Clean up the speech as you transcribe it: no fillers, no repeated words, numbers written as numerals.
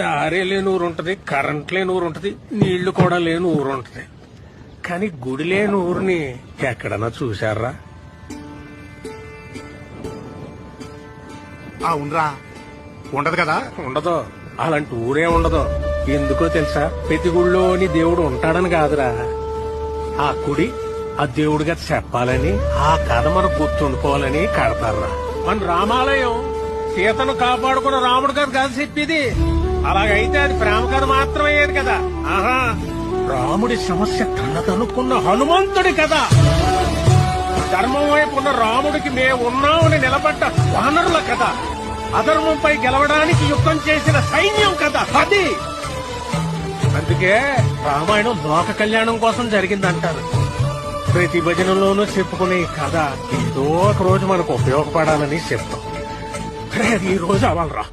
ఆరే లేని ఊరు ఉంటది, కరెంట్ లేని ఊరు ఉంటది, నీళ్లు కూడా లేని ఊరు ఉంటది. కానీ గుడి లేని ఊరిని ఎక్కడన్నా చూశారా? ఉండరా ఉండదు కదా. ఉండదు, అలాంటి ఊరే ఉండదు. ఎందుకో తెలుసా? ప్రతి గుడిలోని దేవుడు ఉంటాడని కాదురా, ఆ గుడి ఆ దేవుడి గత చెప్పాలని, ఆ కథ మనకు గుర్తుండిపోవాలని కడతారా. మన రామాలయం సీతను కాపాడుకున్న రాముడు గారు కథ చెప్పేది. అలాగైతే అది ప్రేమ కథ మాత్రమయ్యేది కదా. ఆహా, రాముడి సమస్య తనదనుకున్న హనుమంతుడి కదా. ధర్మం వైపు ఉన్న రాముడికి మేము ఉన్నామని నిలబడ్డ వానరుల కదా. అధర్మంపై గెలవడానికి యుద్ధం చేసిన సైన్యం కదా అది. అందుకే రామాయణం లోక కళ్యాణం కోసం జరిగిందంటారు. ప్రతి భజనలోనూ చెప్పుకునే ఈ కథ ఏదో ఒక రోజు మనకు ఉపయోగపడాలని చెప్తాం. ఈ రోజు అవ్వాలరా.